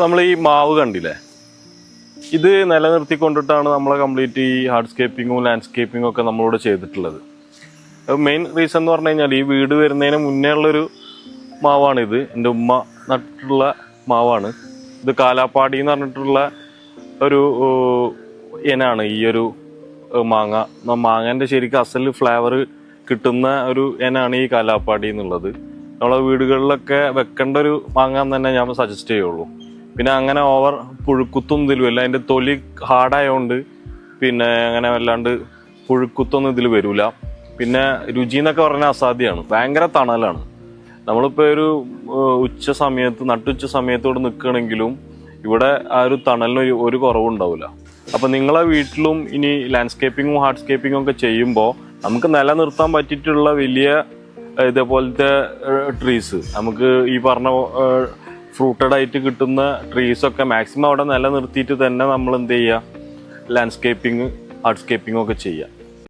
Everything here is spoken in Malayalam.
നമ്മൾ ഈ മാവ് കണ്ടില്ലേ, ഇത് നിലനിർത്തിക്കൊണ്ടിട്ടാണ് നമ്മളെ കംപ്ലീറ്റ് ഈ ഹാർഡ്സ്കേപ്പിങ്ങും ലാൻഡ്സ്കേപ്പിങ്ങും ഒക്കെ നമ്മളോട് ചെയ്തിട്ടുള്ളത്. മെയിൻ റീസൺ എന്ന് പറഞ്ഞു കഴിഞ്ഞാൽ ഈ വീട് വരുന്നതിന് മുന്നേ ഉള്ളൊരു മാവാണിത്. എൻ്റെ ഉമ്മ നട്ടിട്ടുള്ള മാവാണ് ഇത്. കാലാപ്പാടി എന്ന് പറഞ്ഞിട്ടുള്ള ഒരു ഇനാണ് ഈ ഒരു മാങ്ങ. മാങ്ങേൻ്റെ ശരിക്കും അസൽ ഫ്ലേവർ കിട്ടുന്ന ഒരു ഇനാണ് ഈ കാലാപ്പാടി എന്നുള്ളത്. നമ്മളെ വീടുകളിലൊക്കെ വെക്കേണ്ട ഒരു മാങ്ങ എന്ന് തന്നെ ഞാൻ സജസ്റ്റ് ചെയ്യുള്ളൂ. പിന്നെ അങ്ങനെ ഓവർ പുഴുക്കുത്തൊന്നും ഇതിലുമില്ല. അതിൻ്റെ തൊലി ഹാർഡായതുകൊണ്ട് പിന്നെ അങ്ങനെ വല്ലാണ്ട് പുഴുക്കുത്തൊന്നും ഇതിൽ വരില്ല. പിന്നെ രുചി എന്നൊക്കെ പറഞ്ഞാൽ അസാധ്യമാണ്. ഭയങ്കര തണലാണ്. നമ്മളിപ്പോൾ ഒരു ഉച്ച സമയത്ത് നട്ടുച്ച സമയത്തോട് നിൽക്കുകയാണെങ്കിലും ഇവിടെ ആ ഒരു തണലിന് ഒരു കുറവുണ്ടാവില്ല. അപ്പം നിങ്ങളെ വീട്ടിലും ഇനി ലാൻഡ്സ്കേപ്പിങ്ങും ഹാർഡ്സ്കേപ്പിങ്ങും ഒക്കെ ചെയ്യുമ്പോൾ നമുക്ക് നിലനിർത്താൻ പറ്റിയിട്ടുള്ള വലിയ ഇതേപോലത്തെ ട്രീസ്, നമുക്ക് ഈ പറഞ്ഞ ഫ്രൂട്ടഡ് ആയിട്ട് കിട്ടുന്ന ട്രീസൊക്കെ മാക്സിമം അവിടെ നിലനിർത്തിയിട്ട് തന്നെ നമ്മൾ എന്ത് ചെയ്യുക, ലാൻഡ്സ്കേപ്പിങ് ഹാർഡ്സ്കേപ്പിംഗ് ഒക്കെ ചെയ്യുക.